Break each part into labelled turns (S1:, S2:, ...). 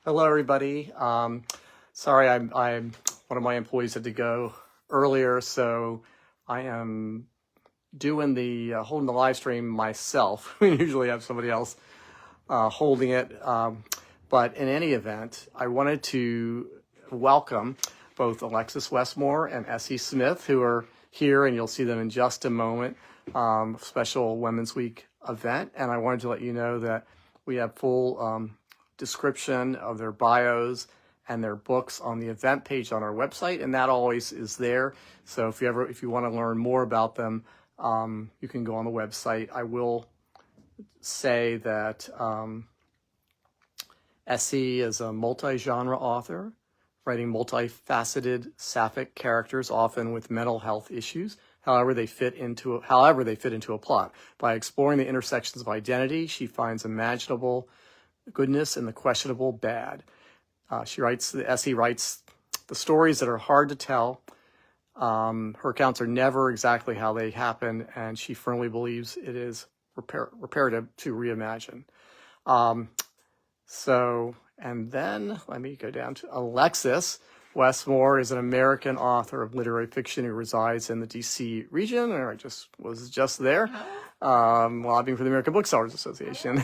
S1: Hello, everybody. Sorry, I'm one of my employees had to go earlier, so I am doing the holding the live stream myself. We usually have somebody else holding it, but in any event, I wanted to welcome both Alexis Westmore and Essie Smyth, who are here, and you'll see them in just a moment. Special Women's Week event, and I wanted to let you know that we have full description of their bios and their books on the event page on our website, and that always is there. So if you want to learn more about them, you can go on the website. I will say that Essie is a multi-genre author, writing multi-faceted sapphic characters, often with mental health issues. However they fit into a plot. By exploring the intersections of identity, she finds imaginable goodness in the questionable bad. Essie writes the stories that are hard to tell. Her accounts are never exactly how they happen, and she firmly believes it is reparative to reimagine. And then let me go down to Alexis Westmore is an American author of literary fiction who resides in the DC region, and I was just there, lobbying for the American Booksellers Association.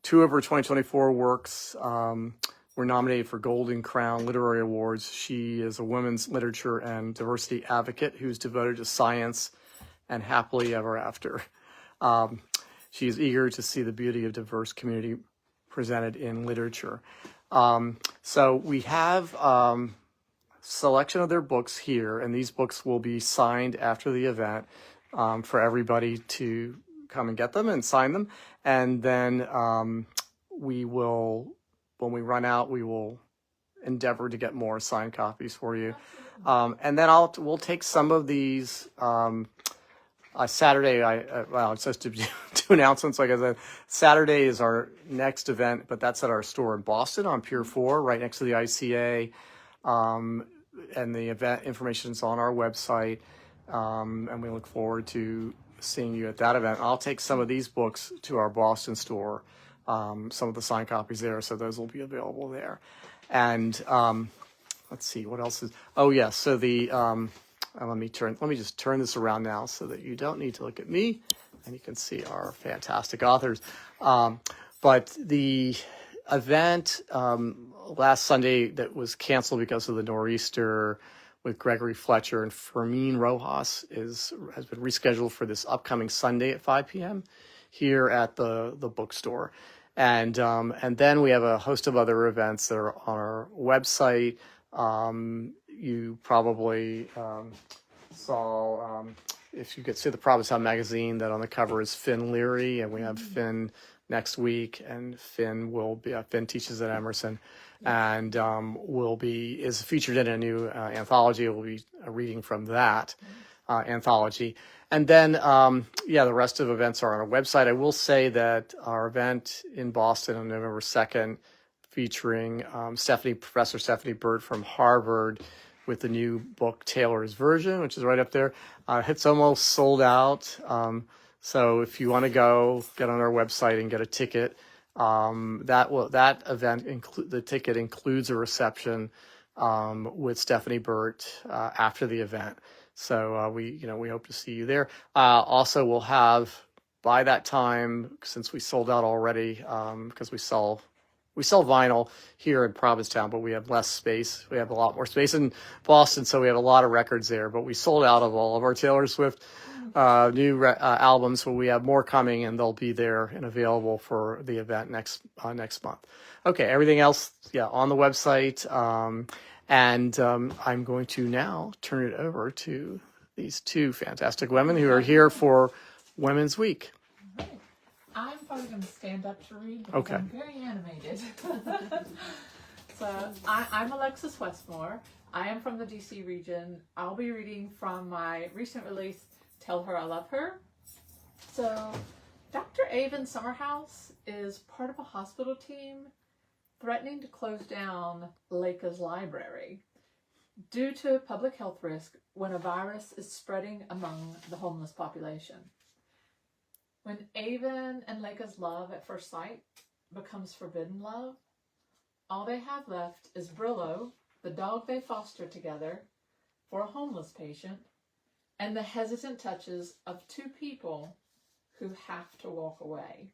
S1: Two of her 2024 works were nominated for Golden Crown Literary Awards. She is a women's literature and diversity advocate who's devoted to science and happily ever after. She is eager to see the beauty of diverse community presented in literature. So we have selection of their books here, and these books will be signed after the event for everybody to come and get them and sign them. And then we will, when we run out, we will endeavor to get more signed copies for you. And then we'll take some of these. Saturday, it's just two announcements. Like I said, Saturday is our next event, but that's at our store in Boston on Pier 4, right next to the ICA. And the event information is on our website. And we look forward to seeing you at that event. I'll take some of these books to our Boston store, some of the signed copies there, so those will be available there. And let's see, what else is, oh yes, so the, let me just turn this around now so that you don't need to look at me and you can see our fantastic authors. But the event last Sunday that was canceled because of the nor'easter with Gregory Fletcher and Fermin Rojas has been rescheduled for this upcoming Sunday at 5 p.m. here at the bookstore. And then we have a host of other events that are on our website. You probably saw, if you could see the Provincetown magazine, that on the cover is Finn Leary, and we have Finn next week, and Finn teaches at Emerson, and is featured in a new anthology. We'll be reading from that anthology. And then, the rest of events are on our website. I will say that our event in Boston on November 2nd, featuring Professor Stephanie Burt from Harvard, with the new book Taylor's Version, which is right up there. It's almost sold out. So if you want to go, get on our website and get a ticket. That event the ticket includes a reception with Stephanie Burt after the event. So we hope to see you there. Also, we'll have by that time, since we sold out already, because we sell vinyl here in Provincetown, but we have less space. We have a lot more space in Boston, so we have a lot of records there. But we sold out of all of our Taylor Swift new albums, but we have more coming, and they'll be there and available for the event next month. Okay, everything else, on the website. And I'm going to now turn it over to these two fantastic women who are here for Women's Week.
S2: I'm probably going to stand up to read because I'm very animated. So I'm Alexis Westmore. I am from the DC region. I'll be reading from my recent release, Tell Her I Love Her. So Dr. Avon Summerhouse is part of a hospital team threatening to close down Leica's library due to public health risk when a virus is spreading among the homeless population. When Avon and Leica's love at first sight becomes forbidden love, all they have left is Brillo, the dog they fostered together for a homeless patient, and the hesitant touches of two people who have to walk away.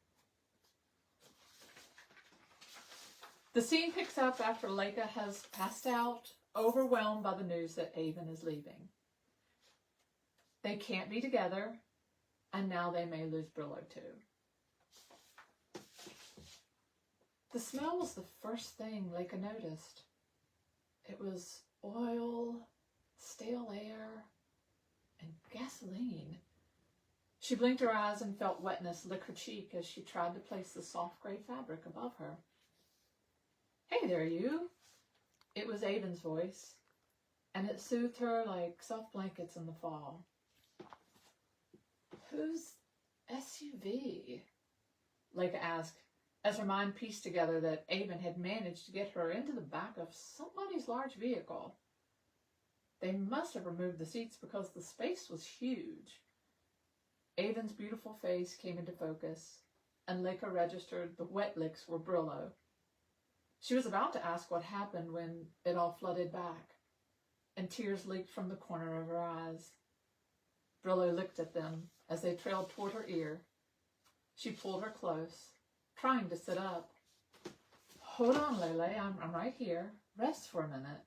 S2: The scene picks up after Leica has passed out, overwhelmed by the news that Avon is leaving. They can't be together, and now they may lose Brillo too. The smell was the first thing Leica noticed. It was oil, stale air, and gasoline. She blinked her eyes and felt wetness lick her cheek as she tried to place the soft gray fabric above her. "Hey there, you." It was Avon's voice, and it soothed her like soft blankets in the fall. "Whose SUV?" Leica asked, as her mind pieced together that Avon had managed to get her into the back of somebody's large vehicle. They must have removed the seats because the space was huge. Avon's beautiful face came into focus, and Leica registered the wet licks were Brillo. She was about to ask what happened when it all flooded back, and tears leaked from the corner of her eyes. Brillo looked at them as they trailed toward her ear. She pulled her close, trying to sit up. "Hold on, Lele, I'm right here. Rest for a minute."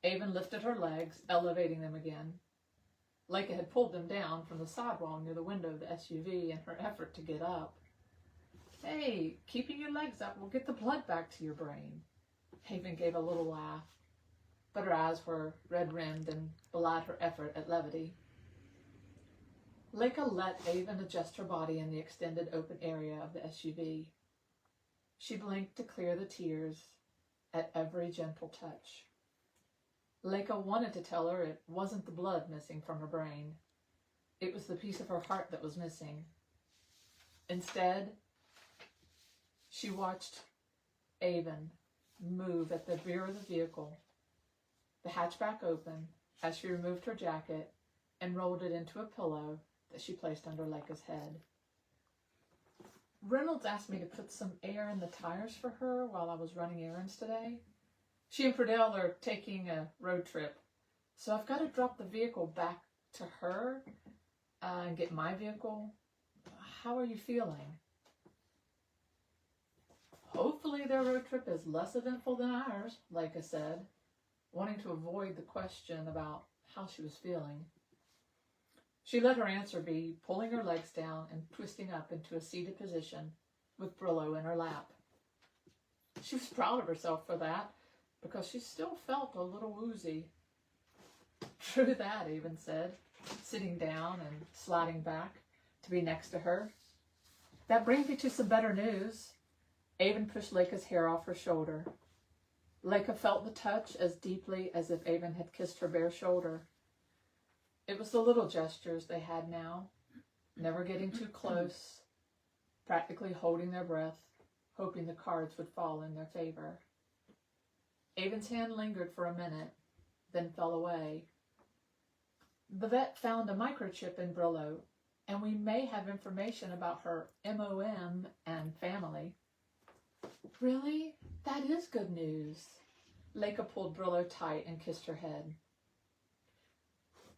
S2: Avon lifted her legs, elevating them again. Leica had pulled them down from the sidewall near the window of the SUV in her effort to get up. "Hey, keeping your legs up will get the blood back to your brain." Avon gave a little laugh, but her eyes were red-rimmed and belied her effort at levity. Leica let Avon adjust her body in the extended open area of the SUV. She blinked to clear the tears at every gentle touch. Leica wanted to tell her it wasn't the blood missing from her brain. It was the piece of her heart that was missing. Instead, she watched Avon move at the rear of the vehicle, the hatchback open, as she removed her jacket and rolled it into a pillow that she placed under Leica's head. "Reynolds asked me to put some air in the tires for her while I was running errands today. She and Pradell are taking a road trip, so I've got to drop the vehicle back to her and get my vehicle. How are you feeling?" "Hopefully their road trip is less eventful than ours," Leica said, wanting to avoid the question about how she was feeling. She let her answer be, pulling her legs down and twisting up into a seated position with Brillo in her lap. She was proud of herself for that, because she still felt a little woozy. "True that," Avon said, sitting down and sliding back to be next to her. "That brings me to some better news." Avon pushed Leica's hair off her shoulder. Leica felt the touch as deeply as if Avon had kissed her bare shoulder. It was the little gestures they had now, never getting too close, practically holding their breath, hoping the cards would fall in their favor. Avon's hand lingered for a minute, then fell away. "The vet found a microchip in Brillo, and we may have information about her MOM and family." "Really? That is good news." Leica pulled Brillo tight and kissed her head.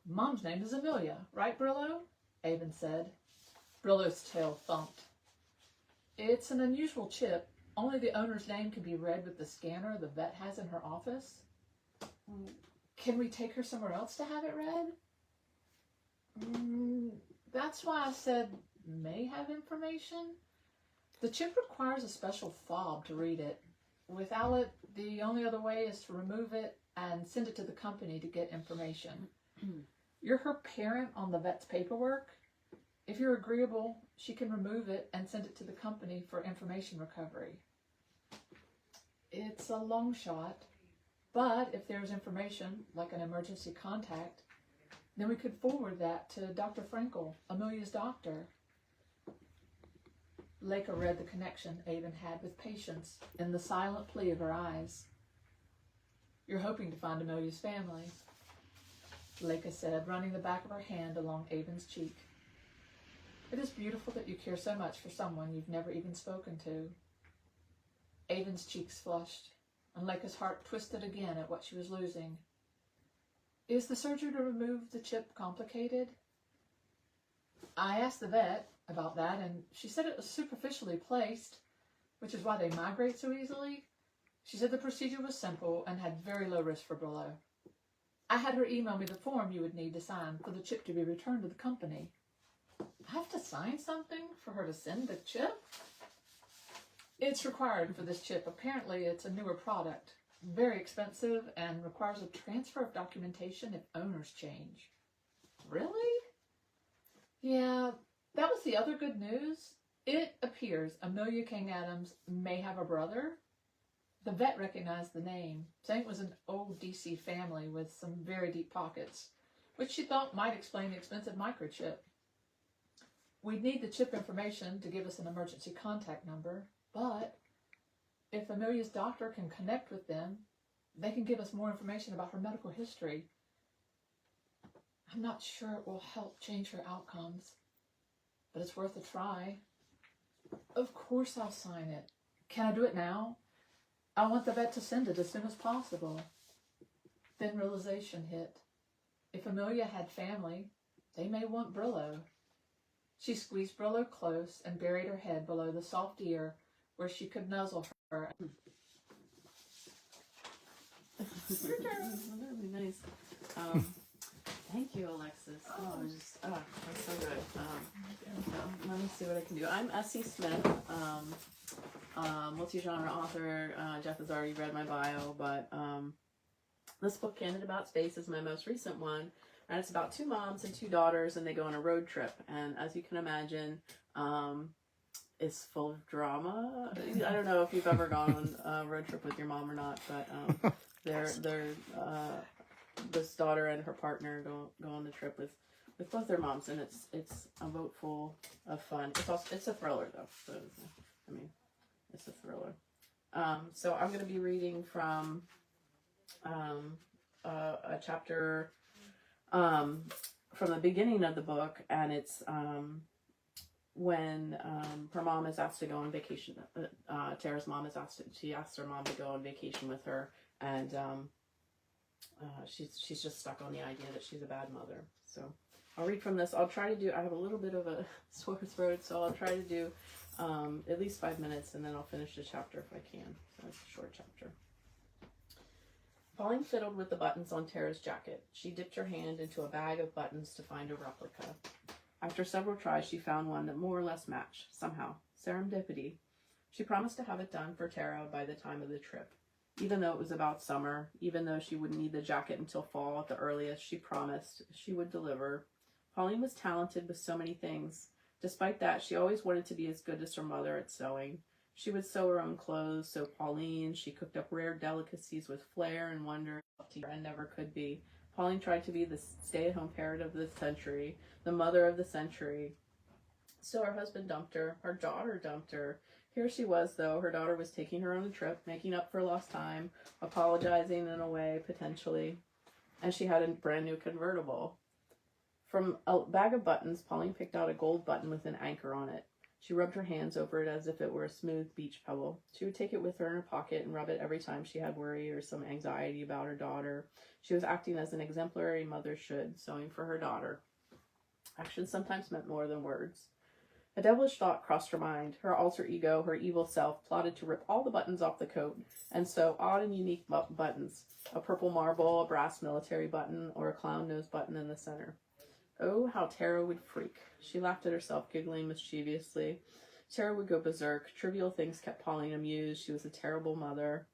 S2: "Mom's name is Amelia, right, Brillo?" Avon said. Brillo's tail thumped. "It's an unusual chip. Only the owner's name can be read with the scanner the vet has in her office." "Can we take her somewhere else to have it read?" That's why I said may have information. The chip requires a special fob to read it. Without it, the only other way is to remove it and send it to the company to get information. You're her parent on the vet's paperwork. If you're agreeable, she can remove it and send it to the company for information recovery. It's a long shot, but if there's information, like an emergency contact, then we could forward that to Dr. Frankel, Amelia's doctor. Leica read the connection Avon had with patients in the silent plea of her eyes. "You're hoping to find Amelia's family," Leica said, running the back of her hand along Avon's cheek. "It is beautiful that you care so much for someone you've never even spoken to." Avon's cheeks flushed, and Leica's heart twisted again at what she was losing. Is the surgery to remove the chip complicated? I asked the vet about that, and she said it was superficially placed, which is why they migrate so easily. She said the procedure was simple and had very low risk for Brillo. I had her email me the form you would need to sign for the chip to be returned to the company. I have to sign something for her to send the chip? It's required for this chip. Apparently, it's a newer product. Very expensive and requires a transfer of documentation if owners change. Really? Yeah, that was the other good news. It appears Amelia King Adams may have a brother. The vet recognized the name, saying it was an old DC family with some very deep pockets, which she thought might explain the expensive microchip. We'd need the chip information to give us an emergency contact number, but if Amelia's doctor can connect with them, they can give us more information about her medical history. I'm not sure it will help change her outcomes, but it's worth a try. Of course I'll sign it. Can I do it now? I want the vet to send it as soon as possible. Then realization hit. If Amelia had family, they may want Brillo. She squeezed Brillo close and buried her head below the soft ear where she could nuzzle her.
S3: Really nice. Thank you, Alexis. That's so good. Let me see what I can do. I'm S.C. Smyth, multi-genre author. Jeff has already read my bio, but this book, Candid About Space, is my most recent one. And it's about 2 moms and 2 daughters, and they go on a road trip. And as you can imagine, it's full of drama. I don't know if you've ever gone on a road trip with your mom or not, but this daughter and her partner go on the trip with both their moms, and it's a boat full of fun. It's a thriller though, so it's a thriller. So I'm going to be reading from a chapter from the beginning of the book, and it's when her mom is asked to go on vacation. Tara's mom she asks her mom to go on vacation with her, and she's just stuck on the idea that she's a bad mother. So I'll read from this. I'll try to do, I have a little bit of a sore throat, so I'll try to do at least 5 minutes, and then I'll finish the chapter if I can. So it's a short chapter. Pauline fiddled with the buttons on Tara's jacket. She dipped her hand into a bag of buttons to find a replica. After several tries, she found one that more or less matched, somehow. Serendipity. She promised to have it done for Tara by the time of the trip. Even though it was about summer, even though she wouldn't need the jacket until fall at the earliest, she promised she would deliver. Pauline was talented with so many things. Despite that, she always wanted to be as good as her mother at sewing. She would sew her own clothes, so Pauline. She cooked up rare delicacies with flair and wonder, and never could be. Pauline tried to be the stay-at-home parent of the century, the mother of the century. So her husband dumped her. Her daughter dumped her. Here she was, though. Her daughter was taking her on a trip, making up for lost time, apologizing in a way, potentially. And she had a brand new convertible. From a bag of buttons, Pauline picked out a gold button with an anchor on it. She rubbed her hands over it as if it were a smooth beach pebble. She would take it with her in her pocket and rub it every time she had worry or some anxiety about her daughter. She was acting as an exemplary mother should, sewing for her daughter. Action sometimes meant more than words. A devilish thought crossed her mind. Her alter ego, her evil self, plotted to rip all the buttons off the coat and sew odd and unique buttons. A purple marble, a brass military button, or a clown nose button in the center. Oh, how Tara would freak. She laughed at herself, giggling mischievously. Tara would go berserk. Trivial things kept Pauline amused. She was a terrible mother.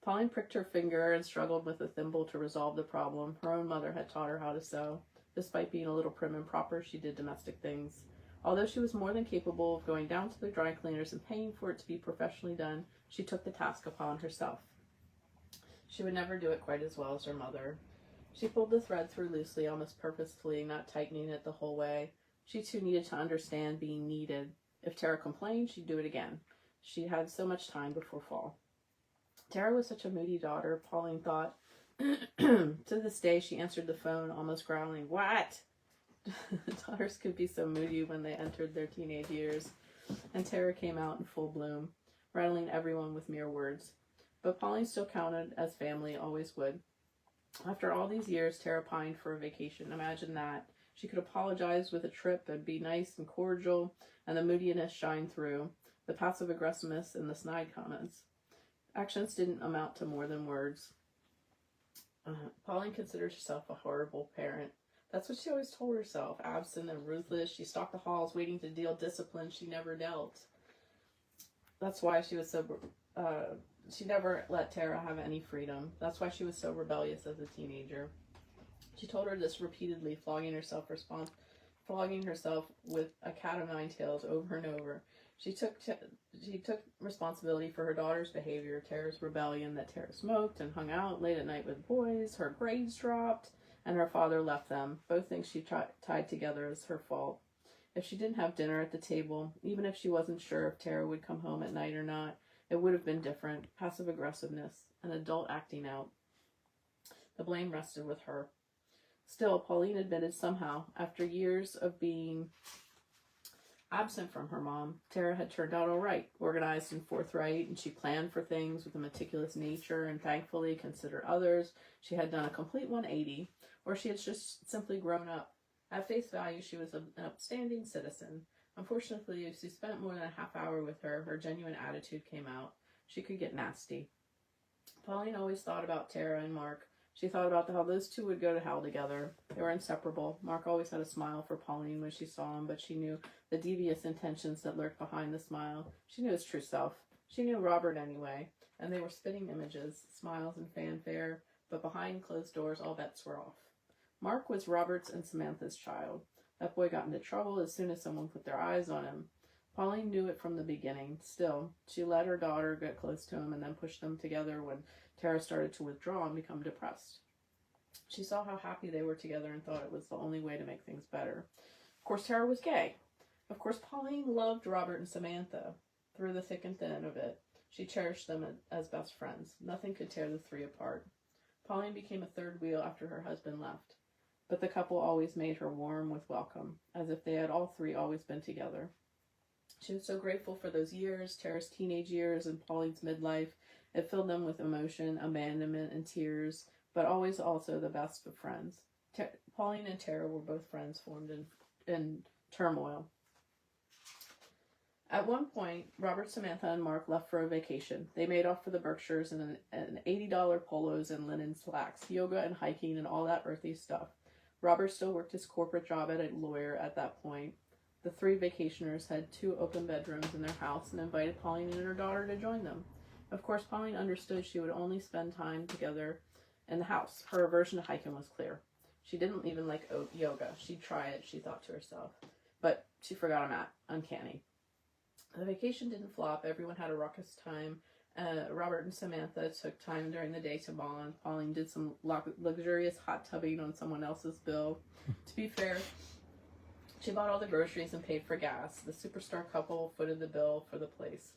S3: Pauline pricked her finger and struggled with a thimble to resolve the problem. Her own mother had taught her how to sew. Despite being a little prim and proper, she did domestic things. Although she was more than capable of going down to the dry cleaners and paying for it to be professionally done, she took the task upon herself. She would never do it quite as well as her mother. She pulled the thread through loosely, almost purposefully, not tightening it the whole way. She too needed to understand being needed. If Tara complained, she'd do it again. She had so much time before fall. Tara was such a moody daughter, Pauline thought. To this day, she answered the phone, almost growling, "What?" Daughters could be so moody when they entered their teenage years, and Tara came out in full bloom. rattling everyone with mere words. But Pauline still counted as family, always would. After all these years, Tera pined for a vacation. Imagine that. She could apologize with a trip and be nice and cordial, and the moodiness shine through, the passive aggressiveness and the snide comments. Actions didn't amount to more than words. Pauline considered herself a horrible parent. That's what she always told herself. Absent and ruthless, she stalked the halls waiting to deal discipline she never dealt. That's why she was so... she never let Tera have any freedom. That's why she was so rebellious as a teenager. She told her this repeatedly, flogging herself with a cat o' nine tails over and over. She took responsibility for her daughter's behavior, Tera's rebellion, that Tera smoked and hung out late at night with boys, her grades dropped, and her father left them. Both things she tied together as her fault. If she didn't have dinner at the table, even if she wasn't sure if Tera would come home at night or not, it would have been different. Passive aggressiveness, an adult acting out. The blame rested with her. Still, Pauline admitted somehow, after years of being absent from her mom, Tera had turned out all right, organized and forthright, and she planned for things with a meticulous nature and thankfully considered others. She had done a complete 180, or she had just simply grown up. At face value, she was an upstanding citizen. Unfortunately, if she spent more than a half hour with her, her genuine attitude came out. She could get nasty. Pauline always thought about Tera and Mark. She thought about how those two would go to hell together. They were inseparable. Mark always had a smile for Pauline when she saw him, but she knew the devious intentions that lurked behind the smile. She knew his true self. She knew Robert anyway, and they were spitting images, smiles and fanfare, but behind closed doors all bets were off. Mark was Robert's and Samantha's child. That boy got into trouble as soon as someone put their eyes on him. Pauline knew it from the beginning. Still, she let her daughter get close to him and then pushed them together when Tera started to withdraw and become depressed. She saw how happy they were together and thought it was the only way to make things better. Of course, Tera was gay. Of course, Pauline loved Robert and Samantha. Through the thick and thin of it, she cherished them as best friends. Nothing could tear the three apart. Pauline became a third wheel after her husband left, but the couple always made her warm with welcome, as if they had all three always been together. She was so grateful for those years, Tera's teenage years and Pauline's midlife. It filled them with emotion, abandonment, and tears, but always also the best of friends. Pauline and Terra were both friends formed in turmoil. At one point, Robert, Samantha, and Mark left for a vacation. They made off for the Berkshires in an $80 polos and linen slacks, yoga and hiking and all that earthy stuff. Robert still worked his corporate job as a lawyer at that point. The three vacationers had 2 open bedrooms in their house and invited Pauline and her daughter to join them. Of course, Pauline understood she would only spend time together in the house. Her aversion to hiking was clear. She didn't even like yoga. She'd try it, she thought to herself. But she forgot a mat. Uncanny. The vacation didn't flop. Everyone had a raucous time. Robert and Samantha took time during the day to bond. Pauline did some luxurious hot tubbing on someone else's bill. To be fair, she bought all the groceries and paid for gas. The superstar couple footed the bill for the place.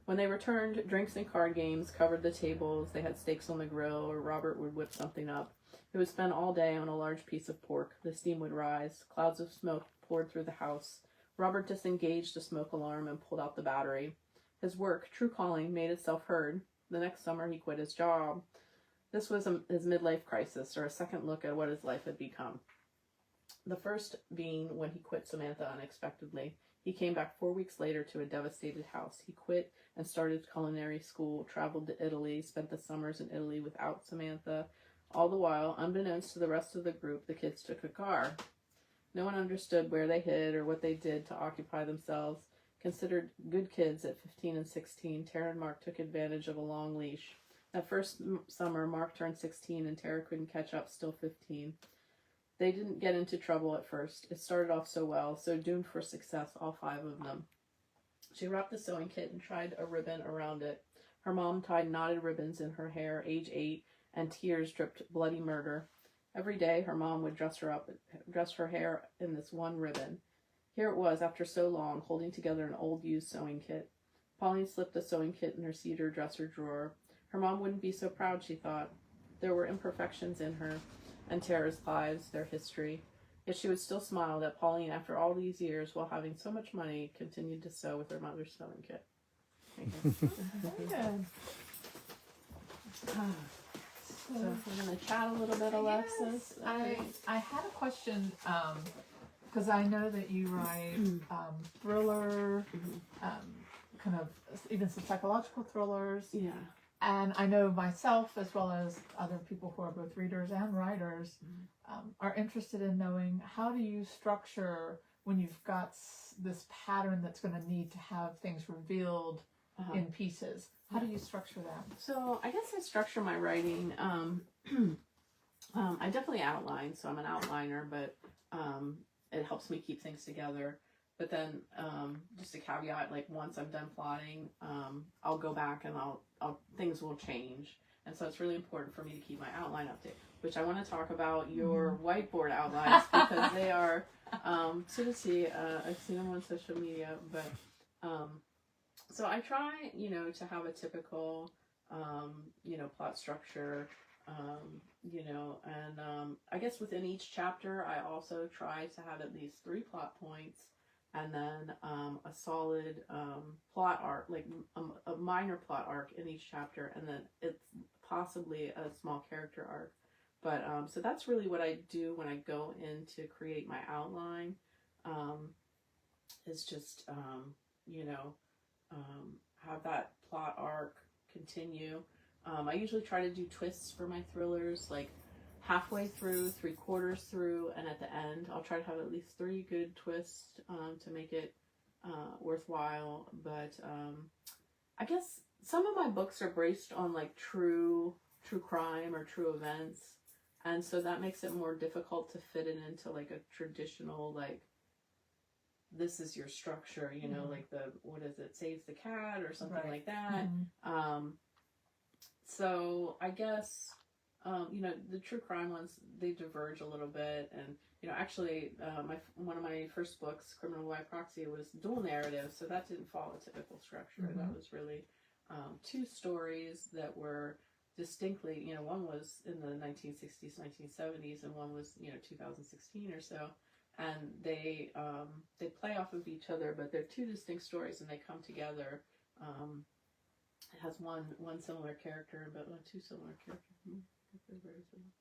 S3: When they returned, drinks and card games covered the tables. They had steaks on the grill, or Robert would whip something up. It would spend all day on a large piece of pork. The steam would rise. Clouds of smoke poured through the house. Robert disengaged the smoke alarm and pulled out the battery. His work, true calling, made itself heard. The next summer, he quit his job. This was his midlife crisis, or a second look at what his life had become. The first being when he quit Samantha unexpectedly. He came back 4 weeks later to a devastated house. He quit and started culinary school, traveled to Italy, spent the summers in Italy without Samantha. All the while, unbeknownst to the rest of the group, the kids took a car. No one understood where they hid or what they did to occupy themselves. Considered good kids at 15 and 16, Tera and Mark took advantage of a long leash. That first summer, Mark turned 16 and Tera couldn't catch up, still 15. They didn't get into trouble at first. It started off so well, so doomed for success, all 5 of them. She wrapped the sewing kit and tied a ribbon around it. Her mom tied knotted ribbons in her hair, age 8, and tears dripped bloody murder. Every day, her mom would dress her hair in this one ribbon. Here it was, after so long, holding together an old used sewing kit. Pauline slipped the sewing kit in her cedar dresser drawer. Her mom wouldn't be so proud, she thought. There were imperfections in her and Tera's lives, their history. Yet she would still smile that Pauline, after all these years, while having so much money, continued to sew with her mother's sewing kit.
S2: Very good.
S3: So we're going to chat a little bit, Alexis.
S2: I had a question, because I know that you write thriller, kind of even some psychological thrillers.
S3: Yeah.
S2: And I know myself, as well as other people who are both readers and writers, are interested in knowing, how do you structure when you've got this pattern that's going to need to have things revealed in pieces? How do you structure that?
S3: So I guess I structure my writing. I definitely outline, so I'm an outliner, but it helps me keep things together. But then, just a caveat, like once I'm done plotting, I'll go back and things will change. And so it's really important for me to keep my outline updated, which I want to talk about your whiteboard outlines, because they are, to the T. I've seen them on social media, but, so I try, to have a typical, plot structure, and I guess within each chapter, I also try to have at least 3 plot points, and then a solid plot arc, like a minor plot arc in each chapter, and then it's possibly a small character arc. But so that's really what I do when I go in to create my outline, is just, have that plot arc continue. I usually try to do twists for my thrillers, like halfway through, 3/4 through, and at the end. I'll try to have at least 3 good twists to make it worthwhile. But I guess some of my books are based on like true crime or true events, and so that makes it more difficult to fit it into like a traditional, like, this is your structure, like what is it, saves the cat or something like that. So I guess, the true crime ones, they diverge a little bit. And, actually, one of my first books, Criminal by Proxy, was dual narrative. So that didn't follow a typical structure. That was really 2 stories that were distinctly, one was in the 1960s, 1970s, and one was, 2016 or so. And they play off of each other, but they're 2 distinct stories, and they come together. It has one similar character, but 2 similar characters. They're very similar.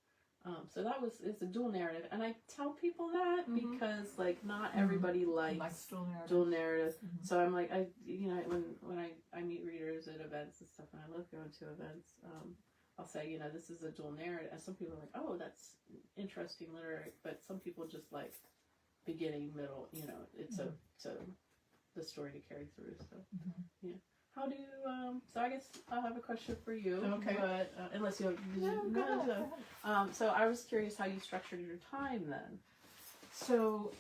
S3: So it's a dual narrative, and I tell people that because like not everybody likes dual narrative. So I'm like, when I meet readers at events and stuff, and I love going to events, I'll say, this is a dual narrative, and some people are like, oh, that's interesting literary, but some people just like beginning, middle, it's the story to carry through. So yeah. How do you, so I guess I'll have a question for you.
S2: Okay.
S3: But unless you have,
S2: go ahead.
S3: So I was curious how you structured your time then.
S2: So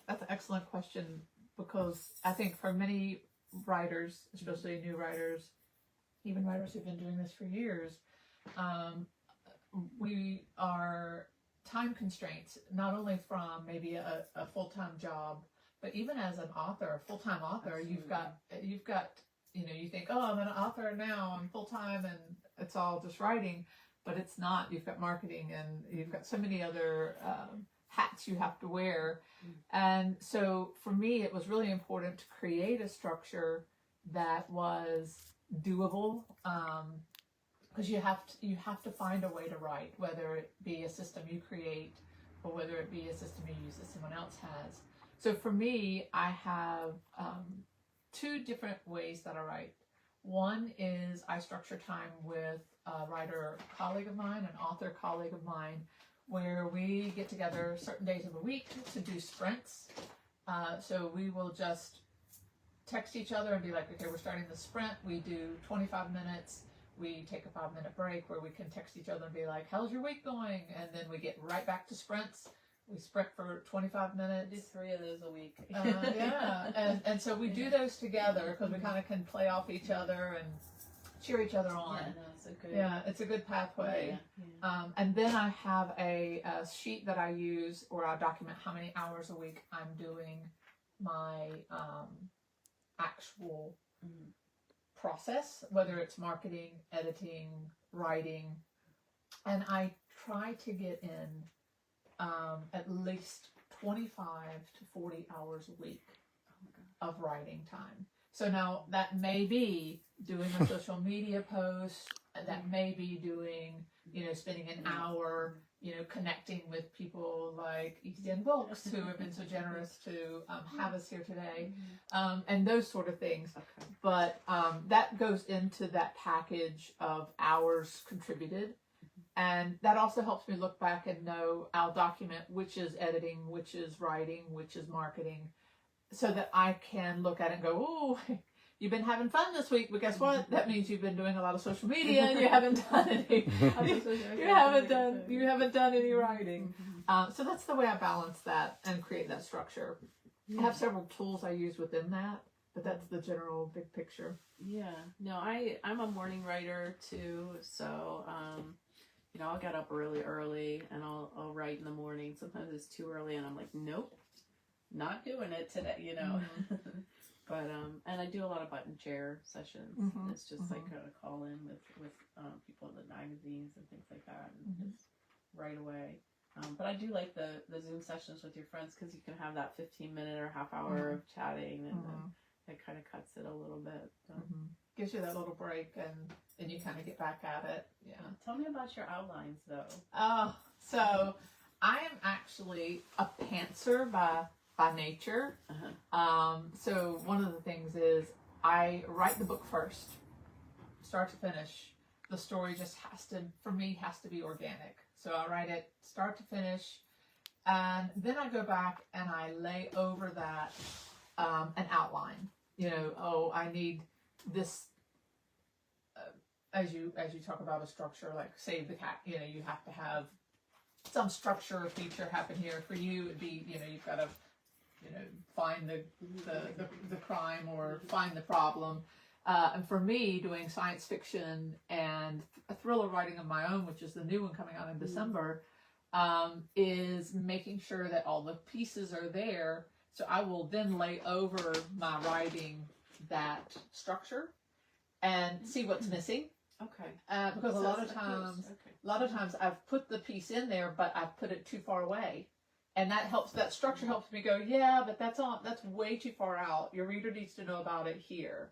S2: that's an excellent question, because I think for many writers, especially new writers, even writers who've been doing this for years, we are time constraints, not only from maybe a full-time job, but even as an author, a full-time author,
S3: Absolutely.
S2: you've got, you think, oh, I'm an author now, I'm full-time, and it's all just writing, but it's not. You've got marketing, and you've got so many other hats you have to wear. And so for me, it was really important to create a structure that was doable, because you have to find a way to write, whether it be a system you create or whether it be a system you use that someone else has. So for me, I have 2 different ways that I write. One is I structure time with a writer colleague of mine, an author colleague of mine, where we get together certain days of the week to do sprints. So we will just text each other and be like, okay, we're starting the sprint. We do 25 minutes. We take a 5-minute break where we can text each other and be like, how's your week going? And then we get right back to sprints. We sprint for 25 minutes.
S3: Do 3 of those a week.
S2: Yeah, and so we do those together because we kind of can play off each other and cheer each other on. It's a good pathway. And then I have a sheet that I use where I document how many hours a week I'm doing my actual process, whether it's marketing, editing, writing, and I try to get in at least 25 to 40 hours a week of writing time. So now that may be doing a social media post, that may be doing, spending an hour, connecting with people like East End Books who have been so generous to have us here today, and those sort of things.
S3: Okay.
S2: But that goes into that package of hours contributed. And that also helps me look back and know, I'll document which is editing, which is writing, which is marketing, so that I can look at it and go, oh, you've been having fun this week, but guess what? That means you've been doing a lot of social media and you haven't done any. you haven't done any writing. So that's the way I balance that and create that structure. I have several tools I use within that, but that's the general big picture.
S3: Yeah. No, I'm a morning writer too, so I'll get up really early and I'll write in the morning. Sometimes it's too early and I'm like, nope, not doing it today, But and I do a lot of button chair sessions. It's just like a call in with people in the magazines and things like that, and just right away. But I do like the Zoom sessions with your friends because you can have that 15-minute or half hour of chatting, and it kind of cuts it a little bit. So.
S2: Gives you that little break, and then you kind of get back at it. Yeah.
S3: Tell me about your outlines, though.
S2: Oh, so I am actually a pantser by nature. So one of the things is I write the book first, start to finish. The story just has to be organic. So I write it start to finish, and then I go back and I lay over that an outline. I need this. As you talk about a structure, like save the cat, you have to have some structure or feature happen here. For you, it'd be, you've got to, find the crime or find the problem. And for me, doing science fiction and a thriller writing of my own, which is the new one coming out in December, is making sure that all the pieces are there. So I will then lay over my writing that structure and see what's missing.
S3: Okay.
S2: Because a lot of times I've put the piece in there, but I've put it too far away, and that structure helps me go, yeah, but that's way too far out. Your reader needs to know about it here.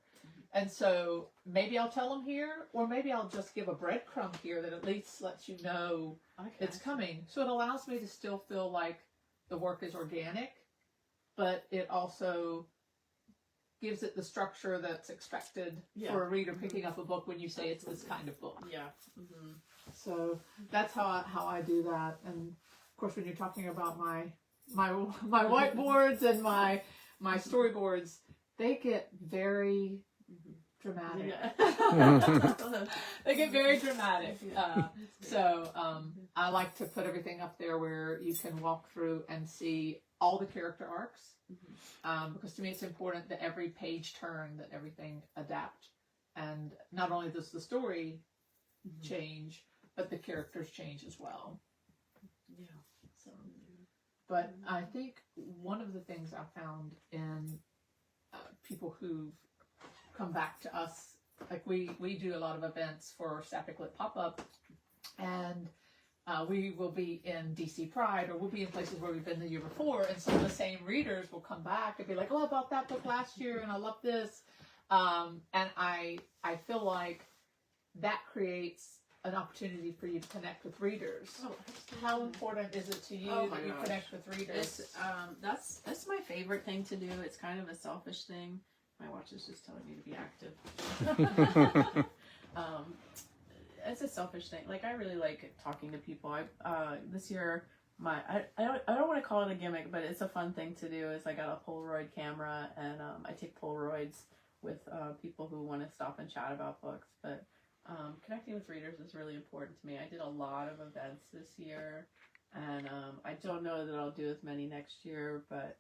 S2: And so maybe I'll tell them here, or maybe I'll just give a breadcrumb here that at least lets you know it's coming. So it allows me to still feel like the work is organic, but it also gives it the structure that's expected for a reader picking up a book when you say it's this kind of book.
S3: Yeah.
S2: So that's how I do that. And of course, when you're talking about my whiteboards and my storyboards, they get very dramatic. They get very dramatic. So I like to put everything up there where you can walk through and see all the character arcs. Because to me it's important that every page turn, that everything adapt, and not only does the story change, but the characters change as well.
S3: Yeah.
S2: So, but I think one of the things I found in people who've come back to us, like we do a lot of events for Sapphic Lit Pop-Up, and we will be in DC Pride, or we'll be in places where we've been the year before, and some of the same readers will come back and be like, oh, I bought that book last year and I love this. And I feel like that creates an opportunity for you to connect with readers.
S3: Oh,
S2: how important is it to you that you connect with readers?
S3: That's my favorite thing to do. It's kind of a selfish thing. My watch is just telling me to be active. It's a selfish thing. Like, I really like talking to people. This year, I don't want to call it a gimmick, but it's a fun thing to do. Is I got a Polaroid camera, and I take Polaroids with people who want to stop and chat about books. But connecting with readers is really important to me. I did a lot of events this year, and I don't know that I'll do as many next year, but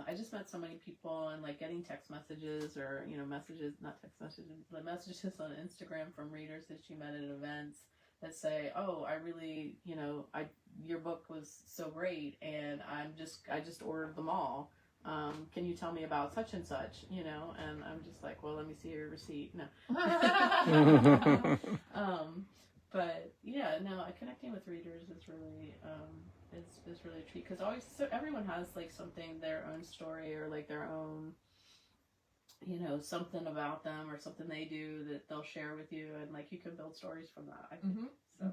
S3: I just met so many people, and like getting text messages or, messages, not text messages, but messages on Instagram from readers that she met at events that say, oh, I really, your book was so great, and I just ordered them all. Can you tell me about such and such, and I'm just like, well, let me see your receipt. No. But yeah, no, connecting with readers is really, it's really a treat, because everyone has like something, their own story, or like their own you know, something about them or something they do that they'll share with you, and like you can build stories from that, I think. So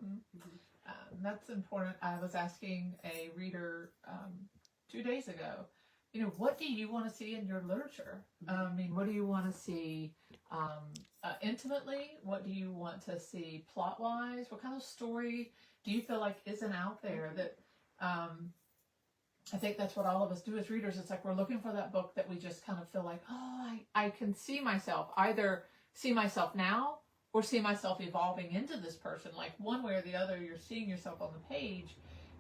S2: that's important. I was asking a reader 2 days ago, you know, what do you want to see in your literature? I mean, what do you want to see intimately? What do you want to see plot-wise? What kind of story do you feel like isn't out there that I think that's what all of us do as readers. It's like we're looking for that book that we just kind of feel like, oh, I can see myself, either see myself now or see myself evolving into this person. Like one way or the other, you're seeing yourself on the page.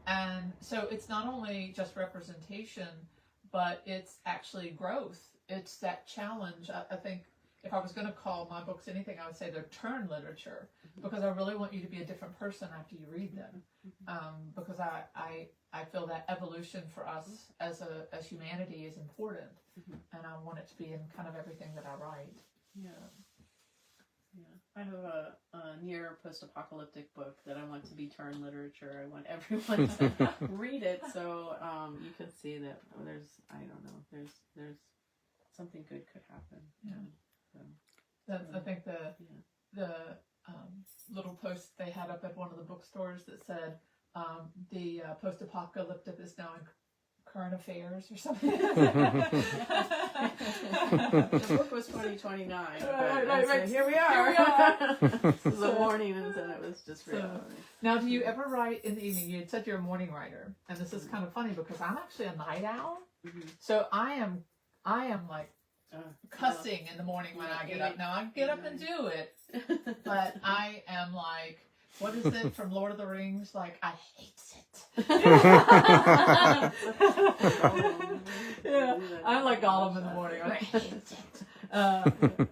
S2: And so it's not only just representation, but it's actually growth. It's that challenge. I think if I was going to call my books anything, I would say they're turn literature, because I really want you to be a different person after you read them. Because I feel that evolution for us as humanity is important, and I want it to be in kind of everything that I write.
S3: Yeah. I have a near post-apocalyptic book that I want to be turn literature. I want everyone to read it, so you can see that there's, I don't know, there's something good could happen.
S2: Yeah.
S3: So,
S2: That's, I think the little post they had up at one of the bookstores that said the post-apocalyptic is now in current affairs or something.
S3: the book was 2029,
S2: right.
S3: Here we are. This is a warning, and then it was just reality.
S2: Now, do you ever write in the evening? You had said you're a morning writer, and this is kind of funny because I'm actually a night owl. So I am like cussing in the morning when I get up. Now I get up and do it, but I am like, what is it from Lord of the Rings? Like, I hate it. Yeah, I'm like Gollum in the morning. I hate it.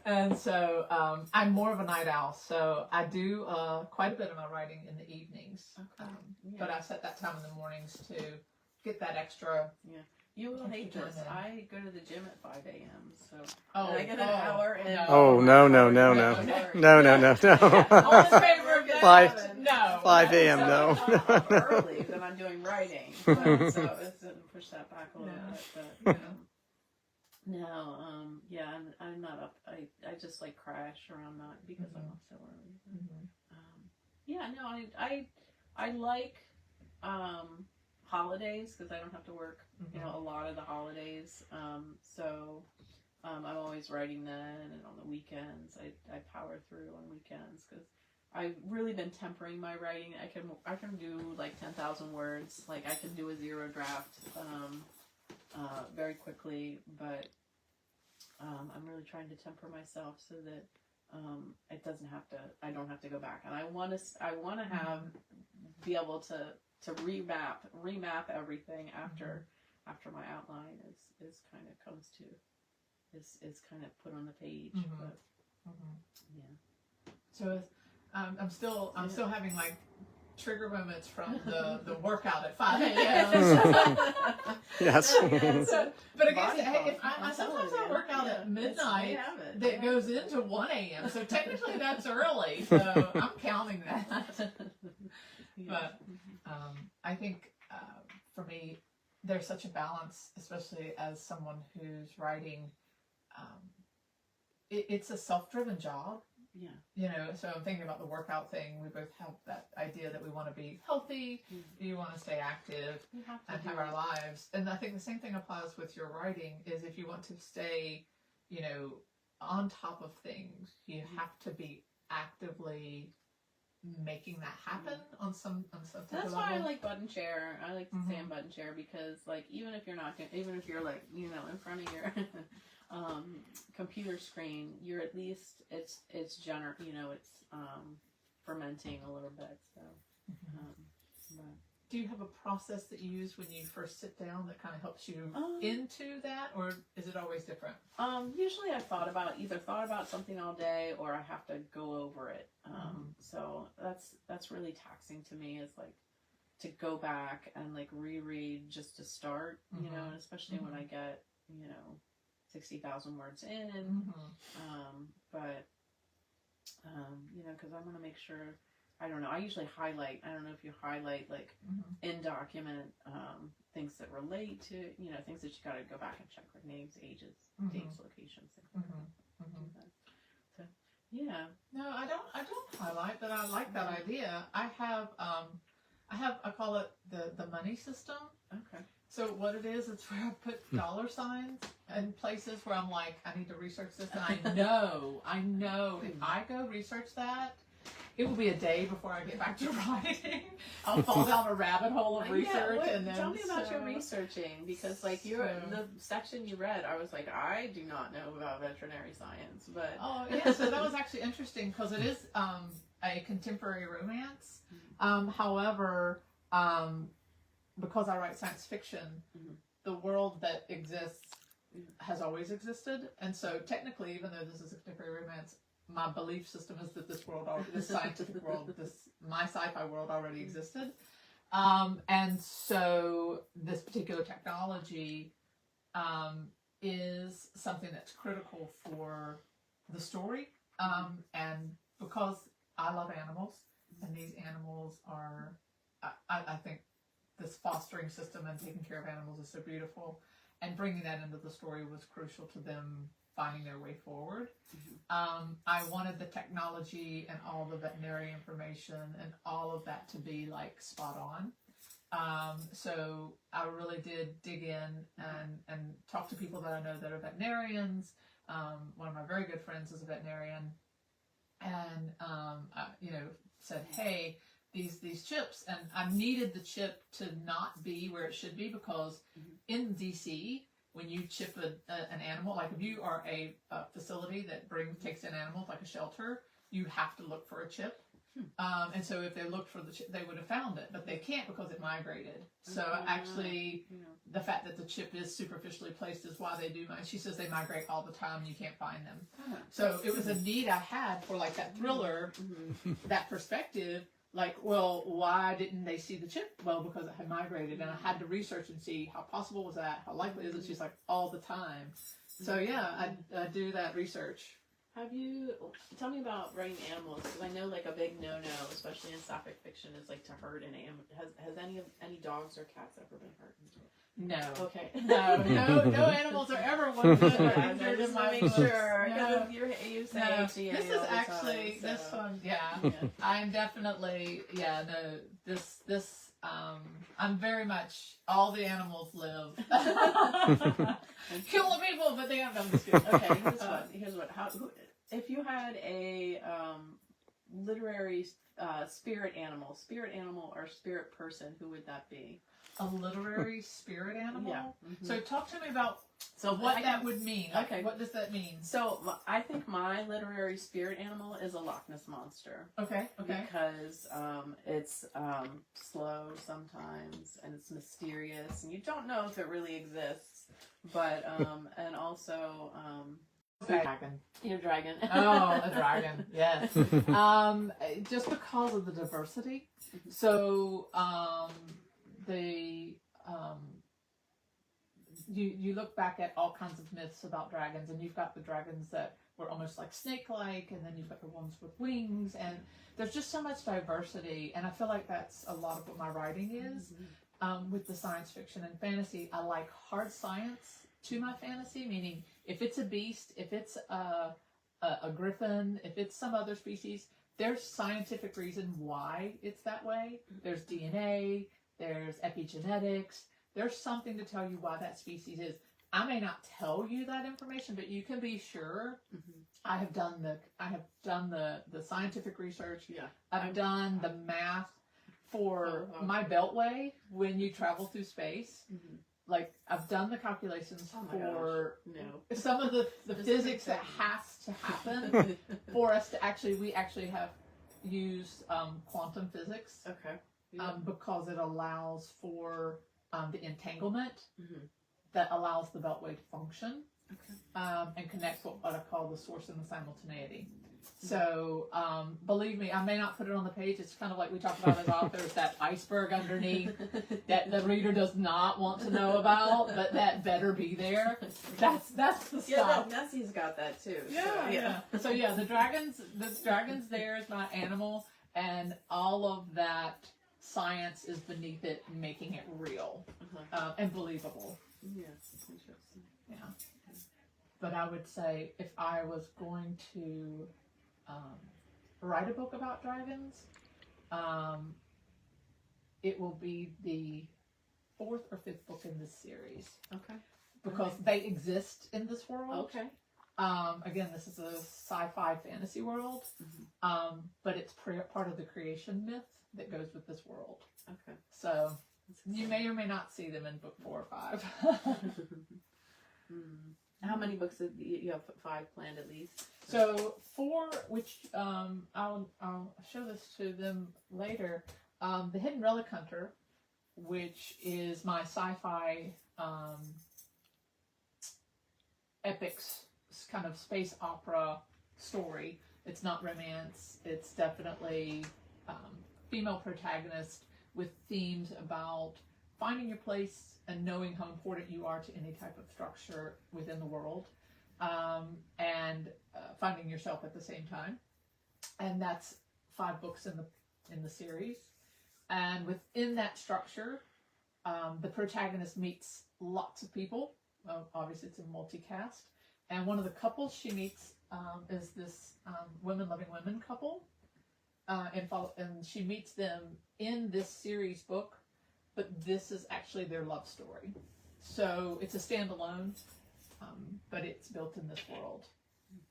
S2: And so I'm more of a night owl. So I do quite a bit of my writing in the evenings. But I set that time in the mornings to get that extra.
S3: Yeah. You will hate this. I go to the gym at 5 a.m. So
S2: I
S3: get an hour in.
S1: Oh, no. Five a.m. No.
S3: Early than I'm doing writing, so it's push that back a little bit. But I'm not up. I just like crash around that because I'm up so early. I like holidays because I don't have to work. You know, a lot of the holidays. So I'm always writing then, and on the weekends I power through on weekends because I've really been tempering my writing. I can do like 10,000 words. Like I can do a 0 draft very quickly, but I'm really trying to temper myself so that it doesn't have to. I don't have to go back, and I want to be able to remap everything after my outline is kind of comes to is kind of put on the page. But
S2: So I'm still having like trigger moments from the workout at 5 a.m.
S1: Yes.
S2: But again, sometimes I work out at midnight that goes into 1 a.m. So technically that's early. So I'm counting that. But I think for me, there's such a balance, especially as someone who's writing. It's a self-driven job.
S3: Yeah.
S2: You know, so I'm thinking about the workout thing. We both have that idea that we want to be healthy, you want to stay active, and have our lives. And I think the same thing applies with your writing, is if you want to stay, you know, on top of things, you have to be actively making that happen on some
S3: That's why I like button chair. I like to stay in button chair because, like, even if you're like, you know, in front of your computer screen, you're at least it's you know, it's fermenting a little bit. So,
S2: do you have a process that you use when you first sit down that kind of helps you into that, or is it always different?
S3: Usually I've thought about something all day, or I have to go over it. So that's really taxing to me, is like to go back and like reread just to start, you know, and especially when I get, you know, 60,000 words in, but you know, because I want to make sure I don't know. I usually highlight. I don't know if you highlight like in document things that relate to, you know, things that you got to go back and check, like names, ages, dates, locations, things like that. So, yeah.
S2: No, I don't highlight, but I like that idea. I call it the money system.
S3: Okay.
S2: So what it is, it's where I put dollar signs in places where I'm like, I need to research this, and I know if I go research that, it will be a day before I get back to writing. I'll fall down a rabbit hole of research, and then
S3: tell me about your researching, because like the section you read, I was like, I do not know about veterinary science, but
S2: so that was actually interesting because it is a contemporary romance. However, because I write science fiction, the world that exists has always existed, and so technically, even though this is a contemporary romance, my belief system is that this world, this scientific world, my sci-fi world already existed, and so this particular technology is something that's critical for the story, and because I love animals, and these animals are, I think this fostering system and taking care of animals is so beautiful, and bringing that into the story was crucial to them finding their way forward. I wanted the technology and all the veterinary information and all of that to be like spot on. So I really did dig in and talk to people that I know that are veterinarians. One of my very good friends is a veterinarian, and said, hey, these chips, and I needed the chip to not be where it should be, because in DC, when you chip an animal, like if you are a facility that takes in animals, like a shelter, you have to look for a chip. And so if they looked for the chip, they would have found it, but they can't because it migrated. So actually, the fact that the chip is superficially placed is why they do. She says they migrate all the time and you can't find them. So it was a need I had for like that thriller, that perspective. Like, well, why didn't they see the chip? Well, because it had migrated, and I had to research and see how possible was that, how likely is it. She's like, all the time. So yeah, I do that research.
S3: Tell me about writing animals, because I know like a big no-no, especially in sapphic fiction, is like to hurt an animal. Has any dogs or cats ever been hurt?
S2: No.
S3: Okay.
S2: No animals are ever one good or
S3: I
S2: injured
S3: just
S2: in my
S3: make
S2: book.
S3: sure.
S2: No.
S3: You say
S2: No.
S3: ATA
S2: This is
S3: all the
S2: actually
S3: time, so.
S2: this one. Yeah. I'm definitely this. I'm very much all the animals live. Kill the people, but they don't know the skill.
S3: Okay. Here's what. If you had a literary spirit animal or spirit person, who would that be?
S2: A literary spirit animal?
S3: Yeah.
S2: So talk to me about what that would mean. Like, okay. What does that mean?
S3: So I think my literary spirit animal is a Loch Ness monster.
S2: Okay.
S3: Because it's slow sometimes, and it's mysterious, and you don't know if it really exists. But and also
S2: dragon.
S3: Your dragon.
S2: Oh, a dragon. Yes. Just because of the diversity. So you look back at all kinds of myths about dragons, and you've got the dragons that were almost like snake-like, and then you've got the ones with wings, and there's just so much diversity, and I feel like that's a lot of what my writing is. With the science fiction and fantasy, I like hard science to my fantasy, meaning if it's a beast, if it's a griffin, if it's some other species, there's scientific reason why it's that way. There's DNA, there's epigenetics, there's something to tell you why that species is. I may not tell you that information, but you can be sure. I have done the scientific research. Yeah. I've done the math for my beltway when you travel through space. Like, I've done the calculations for some of the physics that has to happen for us to we actually have used quantum physics. Okay. Because it allows for the entanglement that allows the beltway to function and connect what I call the source and the simultaneity. So, believe me, I may not put it on the page. It's kind of like we talk about as authors, that iceberg underneath that the reader does not want to know about, but that better be there. That's the stuff.
S3: Yeah, Nessie's got that too.
S2: Yeah. So yeah, the dragons there is my animal, and all of that science is beneath it, making it real and believable.
S3: Yes, it's interesting.
S2: Yeah. But I would say if I was going to write a book about dragons, it will be the 4th or 5th book in this series.
S3: Okay.
S2: Because they exist in this world.
S3: Okay.
S2: Again, this is a sci-fi fantasy world, but it's part of the creation myth that goes with this world.
S3: Okay.
S2: So you may or may not see them in book 4 or 5.
S3: How many books did you have? 5 planned at least?
S2: So 4, which I'll show this to them later. The Hidden Relic Hunter, which is my sci-fi epics kind of space opera story. It's not romance. It's definitely female protagonist with themes about finding your place and knowing how important you are to any type of structure within the world, and finding yourself at the same time. And that's 5 books in the series. And within that structure, the protagonist meets lots of people. Obviously, it's a multicast. And one of the couples she meets is this Women Loving Women couple. And she meets them in this series book, but this is actually their love story. So it's a standalone, but it's built in this world.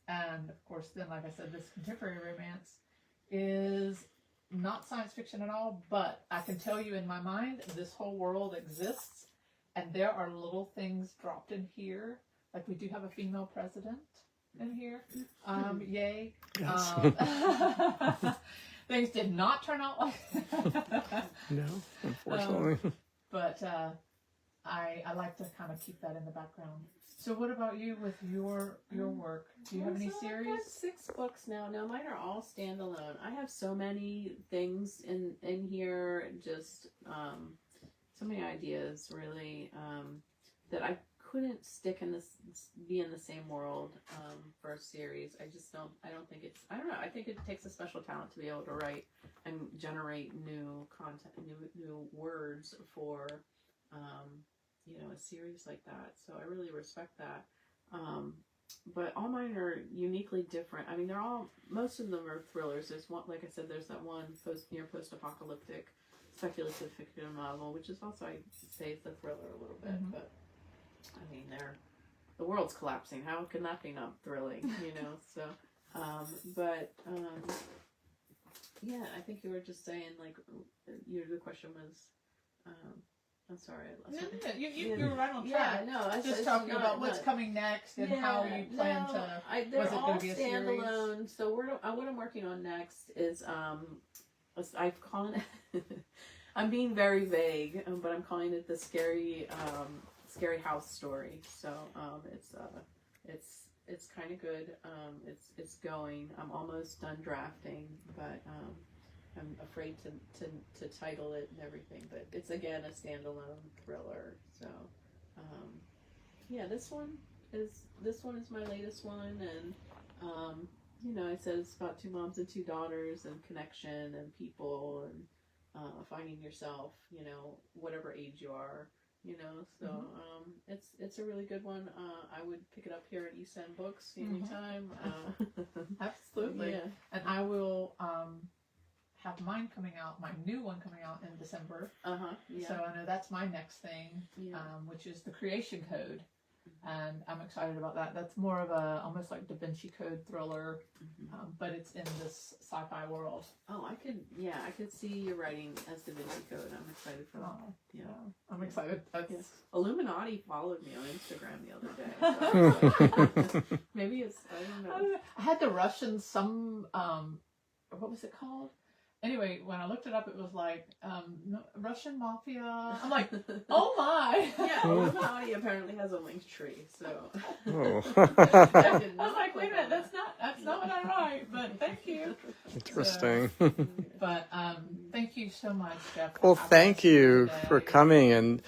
S2: And of course, then, like I said, this contemporary romance is not science fiction at all, but I can tell you in my mind, this whole world exists, and there are little things dropped in here. Like, we do have a female president in here. Yay.
S1: Yes.
S2: Things did not turn out like
S1: No, unfortunately.
S2: but I like to kind of keep that in the background. So what about you with your work? Do you have any
S3: So
S2: series?
S3: I've got 6 books now. No, mine are all standalone. I have so many things in here, just so many ideas really, that I couldn't be in the same world for a series. I don't know. I think it takes a special talent to be able to write and generate new content, new words for a series like that. So I really respect that. But all mine are uniquely different. I mean, most of them are thrillers. There's one, like I said, there's that one post-apocalyptic speculative fiction novel, which is also, I say, it's a thriller a little bit, but I mean, the world's collapsing. How can that be not thrilling? So, yeah, I think you were just saying, like, the question was, I'm sorry, I lost it.
S2: No, you were right on track.
S3: Yeah, no,
S2: Just talking about what's coming next and how you plan to.
S3: They're
S2: was it
S3: all
S2: going to be a
S3: standalone.
S2: series?
S3: So what I'm working on next is I'm calling it. I'm being very vague, but I'm calling it the scary house story. So it's kind of good. It's going. I'm almost done drafting, but I'm afraid to title it and everything. But it's again a standalone thriller. So yeah, this one is my latest one, and I said it's about 2 moms and 2 daughters and connection and people and finding yourself, whatever age you are. So it's a really good one. I would pick it up here at East End Books anytime.
S2: Absolutely.
S3: Yeah.
S2: And I will have mine coming out, my new one coming out in December.
S3: Yeah.
S2: So I know that's my next thing,
S3: Yeah.
S2: which is the Creation Code. And I'm excited about that. That's more of a almost like Da Vinci Code thriller, but it's in this sci-fi world.
S3: Oh, I could see you writing as Da Vinci Code. I'm excited for that.
S2: Oh,
S3: Yeah.
S2: I'm excited. That's,
S3: Yes. Illuminati followed me on Instagram the other day. So maybe it's, I don't know.
S2: I had the Russians what was it called? Anyway, when I looked it up, it was like Russian mafia. I'm like, oh my!
S3: Yeah, Illuminati apparently has a linked tree, so.
S1: Oh.
S3: I did
S2: I was
S3: not
S2: like, wait
S3: click
S2: a minute,
S3: on
S2: that's not what I write. But thank you.
S1: Interesting.
S2: But thank you so much, Jeff.
S1: Well, thank you for coming. And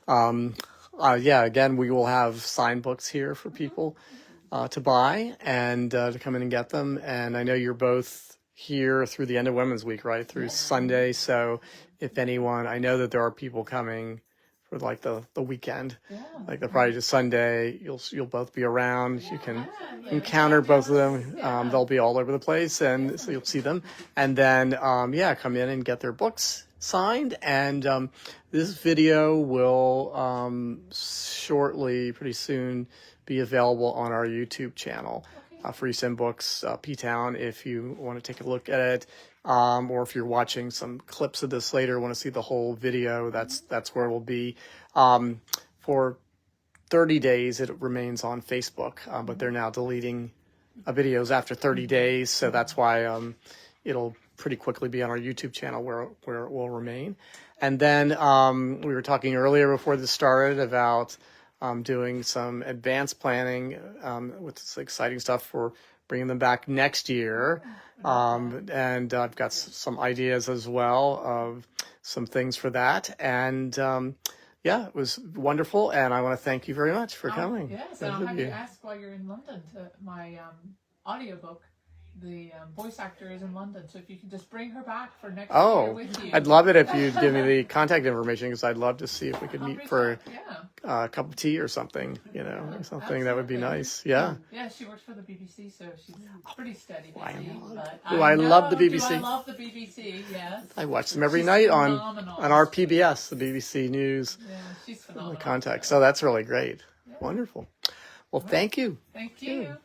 S1: yeah, again, we will have signed books here for people to buy and to come in and get them. And I know you're both here through the end of Women's Week, right through Sunday. So if anyone, I know that there are people coming for like the weekend, like the Friday to Sunday. You'll both be around. You can encounter both of them. They'll be all over the place, and so you'll see them. And then come in and get their books signed. And this video will shortly, pretty soon, be available on our YouTube channel. Free Sim Books, P-Town, if you want to take a look at it. Or if you're watching some clips of this later, want to see the whole video, that's where it will be. For 30 days, it remains on Facebook, but they're now deleting videos after 30 days, so that's why it'll pretty quickly be on our YouTube channel where it will remain. And then we were talking earlier before this started about doing some advanced planning with this exciting stuff for bringing them back next year. And I've got some ideas as well of some things for that. And it was wonderful. And I want to thank you very much for coming.
S2: Yes, and I'll have you ask while you're in London to my audiobook. The voice actor is in London, so if you can just bring her back for next year with you.
S1: I'd love it if you'd give me the contact information, because I'd love to see if we could meet for a cup of tea or something, or something. That would be nice. Yeah,
S2: she works for the BBC, so she's pretty steady.
S1: I love the BBC.
S2: I love the BBC, yes.
S1: I watch them every night on our PBS, the BBC News.
S2: Yeah, she's phenomenal.
S1: Contact. So that's really great. Yeah. Wonderful. Well, thank you.
S2: Thank you.